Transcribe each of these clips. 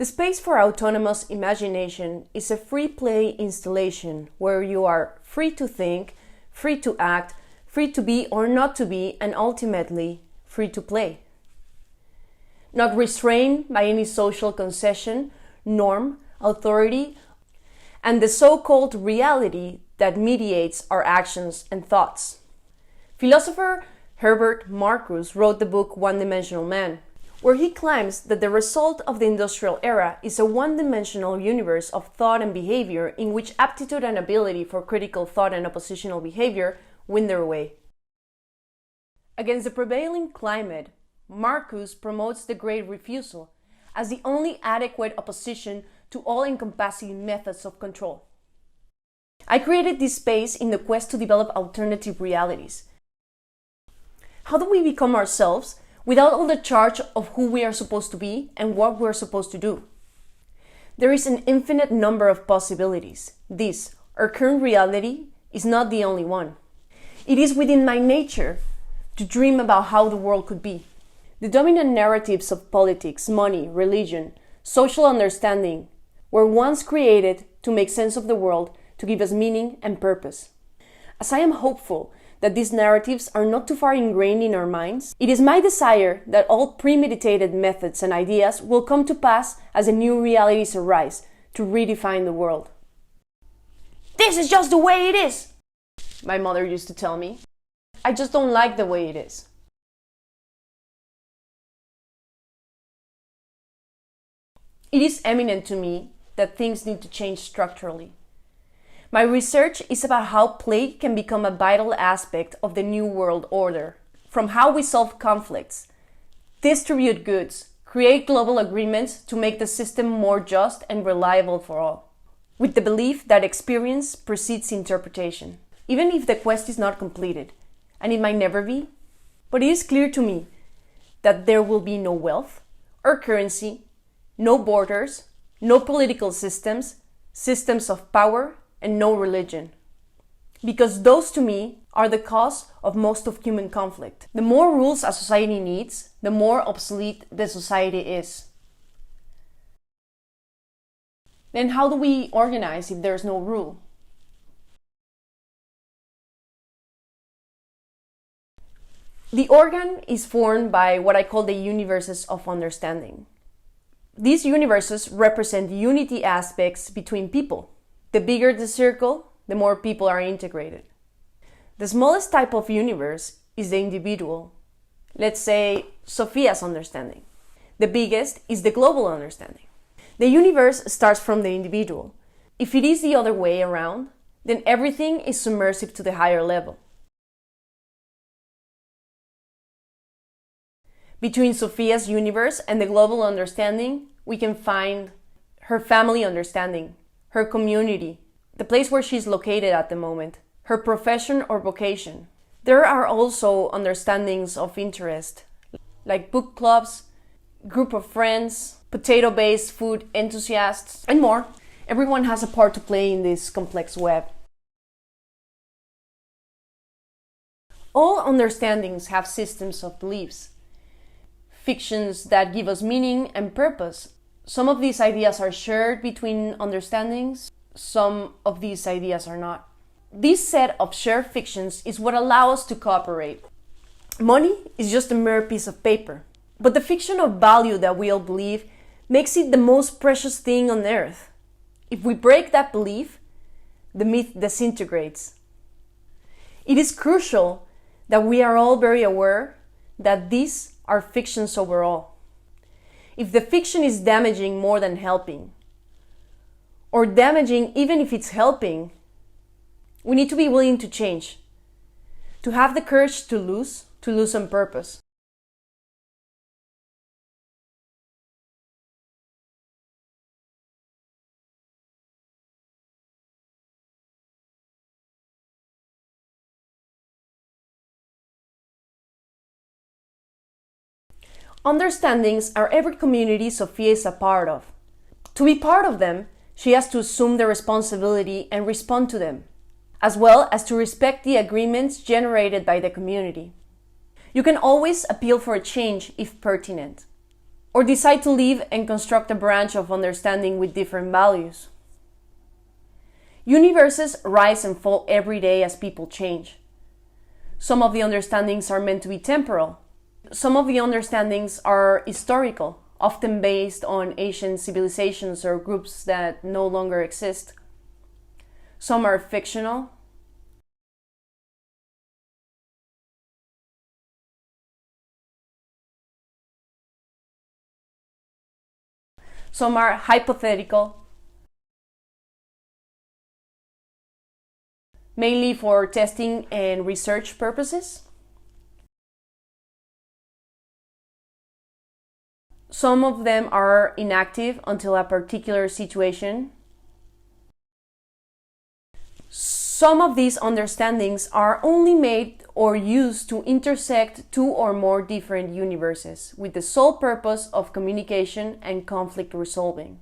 The space for autonomous imagination is a free play installation where you are free to think, free to act, free to be or not to be, and ultimately free to play. Not restrained by any social concession, norm, authority, and the so-called reality that mediates our actions and thoughts. Philosopher Herbert Marcuse wrote the book One-Dimensional Man, where he claims that the result of the industrial era is a one-dimensional universe of thought and behavior in which aptitude and ability for critical thought and oppositional behavior win their way. Against the prevailing climate, Marcuse promotes the Great Refusal as the only adequate opposition to all-encompassing methods of control. I created this space in the quest to develop alternative realities. How do we become ourselves without all the charge of who we are supposed to be and what we're supposed to do? There is an infinite number of possibilities. This, our current reality, is not the only one. It is within my nature to dream about how the world could be. The dominant narratives of politics, money, religion, social understanding were once created to make sense of the world, to give us meaning and purpose. As I am hopeful that these narratives are not too far ingrained in our minds, it is my desire that all premeditated methods and ideas will come to pass as the new realities arise to redefine the world. "This is just the way it is," my mother used to tell me. I just don't like the way it is. It is eminent to me that things need to change structurally. My research is about how play can become a vital aspect of the new world order, from how we solve conflicts, distribute goods, create global agreements to make the system more just and reliable for all, with the belief that experience precedes interpretation, even if the quest is not completed, and it might never be. But it is clear to me that there will be no wealth or currency, no borders, no political systems, systems of power, and no religion. Because those, to me, are the cause of most of human conflict. The more rules a society needs, the more obsolete the society is. Then how do we organize if there's no rule? The organ is formed by what I call the universes of understanding. These universes represent unity aspects between people. The bigger the circle, the more people are integrated. The smallest type of universe is the individual. Let's say Sophia's understanding. The biggest is the global understanding. The universe starts from the individual. If it is the other way around, then everything is submersive to the higher level. Between Sophia's universe and the global understanding, we can find her family understanding, her community, the place where she's located at the moment, her profession or vocation. There are also understandings of interest, like book clubs, group of friends, potato-based food enthusiasts, and more. Everyone has a part to play in this complex web. All understandings have systems of beliefs, fictions that give us meaning and purpose. Some of these ideas are shared between understandings, some of these ideas are not. This set of shared fictions is what allows us to cooperate. Money is just a mere piece of paper, but the fiction of value that we all believe makes it the most precious thing on earth. If we break that belief, the myth disintegrates. It is crucial that we are all very aware that these are fictions overall. If the fiction is damaging more than helping, or damaging even if it's helping, we need to be willing to change, to have the courage to lose on purpose. Understandings are every community Sophia is a part of. To be part of them, she has to assume the responsibility and respond to them, as well as to respect the agreements generated by the community. You can always appeal for a change if pertinent. or decide to leave and construct a branch of understanding with different values. Universes rise and fall every day as people change. Some of the understandings are meant to be temporal. Some of the understandings are historical, often based on ancient civilizations or groups that no longer exist. Some are fictional. Some are hypothetical, mainly for testing and research purposes. Some of them are inactive until a particular situation. Some of these understandings are only made or used to intersect two or more different universes with the sole purpose of communication and conflict resolving.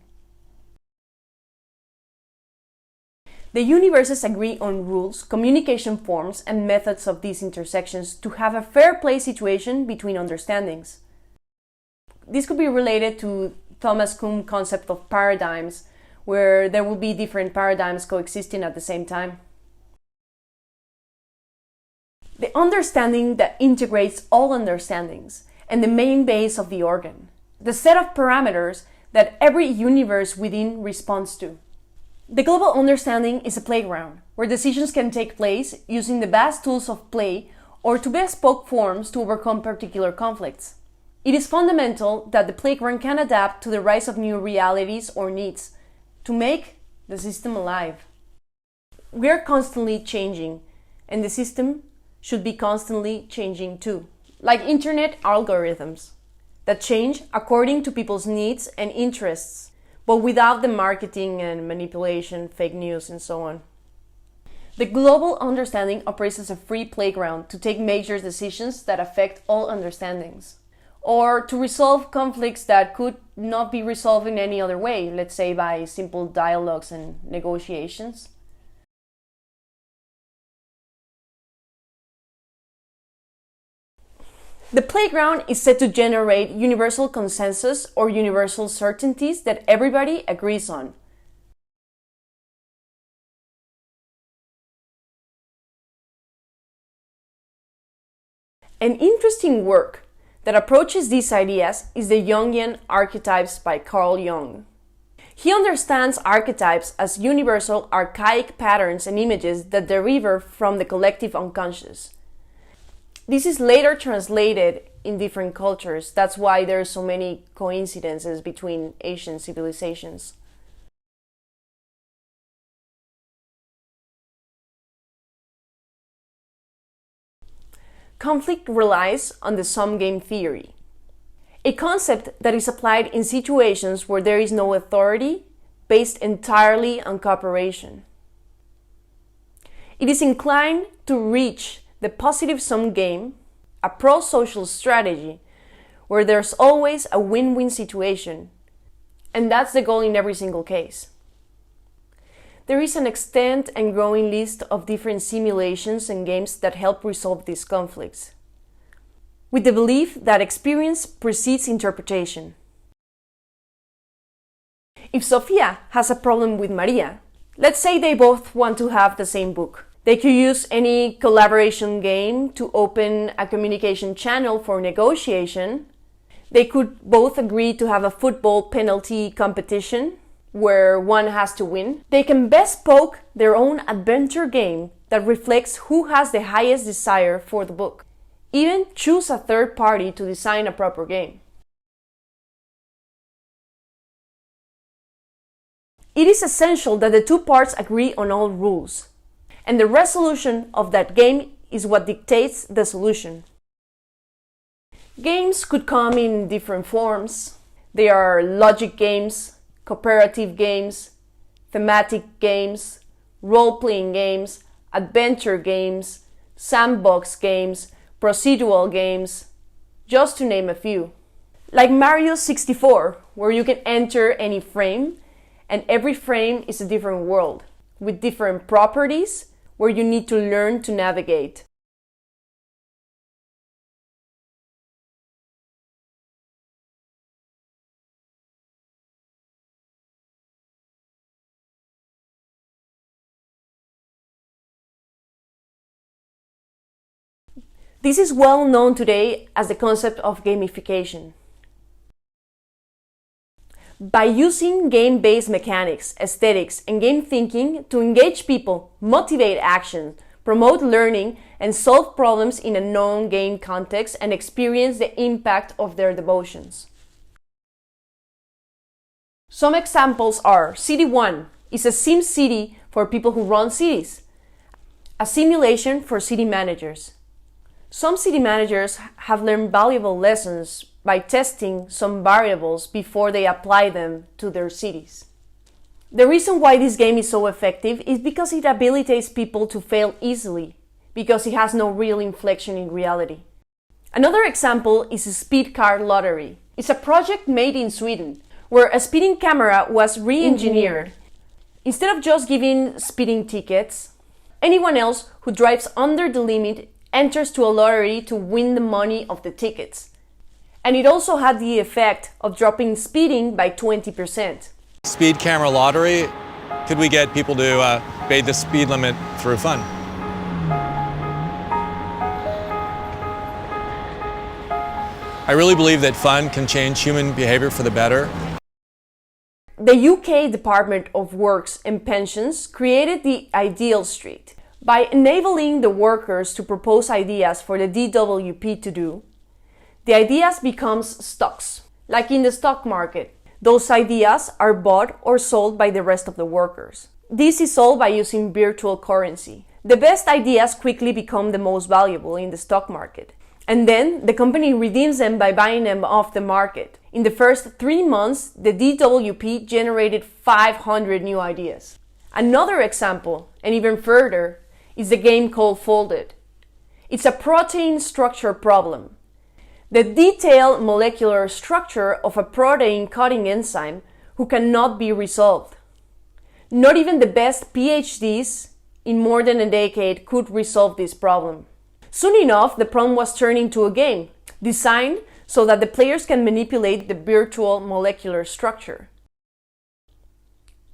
The universes agree on rules, communication forms, and methods of these intersections to have a fair play situation between understandings. This could be related to Thomas Kuhn's concept of paradigms, where there will be different paradigms coexisting at the same time. The understanding that integrates all understandings and the main base of the organ. The set of parameters that every universe within responds to. The global understanding is a playground where decisions can take place using the vast tools of play or to bespoke forms to overcome particular conflicts. It is fundamental that the playground can adapt to the rise of new realities or needs to make the system alive. We are constantly changing, and the system should be constantly changing too, like internet algorithms that change according to people's needs and interests, but without the marketing and manipulation, fake news, and so on. The global understanding operates as a free playground to take major decisions that affect all understandings, or to resolve conflicts that could not be resolved in any other way, let's say by simple dialogues and negotiations. The playground is set to generate universal consensus or universal certainties that everybody agrees on. An interesting work that approaches these ideas is the Jungian Archetypes by Carl Jung. He understands archetypes as universal archaic patterns and images that derive from the collective unconscious. This is later translated in different cultures. That's why there are so many coincidences between Asian civilizations. Conflict relies on the sum game theory, a concept that is applied in situations where there is no authority, based entirely on cooperation. It is inclined to reach the positive sum game, a pro-social strategy, where there's always a win-win situation, and that's the goal in every single case. There is an extent and growing list of different simulations and games that help resolve these conflicts, with the belief that experience precedes interpretation. If Sofia has a problem with Maria, let's say they both want to have the same book. They could use any collaboration game to open a communication channel for negotiation. They could both agree to have a football penalty competition where one has to win. They can bespoke their own adventure game that reflects who has the highest desire for the book. Even choose a third party to design a proper game. It is essential that the two parts agree on all rules, and the resolution of that game is what dictates the solution. Games could come in different forms. They are logic games, cooperative games, thematic games, role-playing games, adventure games, sandbox games, procedural games, just to name a few. Like Mario 64, where you can enter any frame, and every frame is a different world, with different properties, where you need to learn to navigate. This is well known today as the concept of gamification. By using game-based mechanics, aesthetics, and game thinking to engage people, motivate action, promote learning, and solve problems in a non-game context and experience the impact of their devotions. Some examples are City 1 is a sim city for people who run cities, a simulation for city managers. Some city managers have learned valuable lessons by testing some variables before they apply them to their cities. The reason why this game is so effective is because it habilitates people to fail easily, because it has no real inflection in reality. Another example is a speed car lottery. It's a project made in Sweden, where a speeding camera was re-engineered. Instead of just giving speeding tickets, anyone else who drives under the limit enters to a lottery to win the money of the tickets. And it also had the effect of dropping speeding by 20%. Speed camera lottery, could we get people to obey the speed limit through fun? I really believe that fun can change human behavior for the better. The UK Department of Works and Pensions created the Ideal Street. By enabling the workers to propose ideas for the DWP to do, the ideas becomes stocks, like in the stock market. Those ideas are bought or sold by the rest of the workers. This is all by using virtual currency. The best ideas quickly become the most valuable in the stock market. And then the company redeems them by buying them off the market. In the first 3 months, the DWP generated 500 new ideas. Another example, and even further, is the game called Folded. It's a protein structure problem. The detailed molecular structure of a protein coding enzyme who cannot be resolved. Not even the best PhDs in more than a decade could resolve this problem. Soon enough, the problem was turned into a game, designed so that the players can manipulate the virtual molecular structure.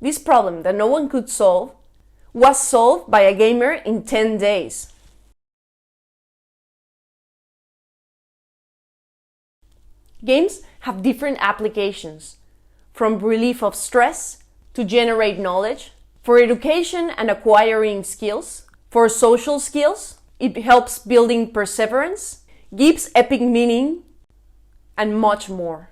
This problem that no one could solve was solved by a gamer in 10 days. Games have different applications, from relief of stress to generate knowledge, for education and acquiring skills, for social skills, it helps building perseverance, gives epic meaning, and much more.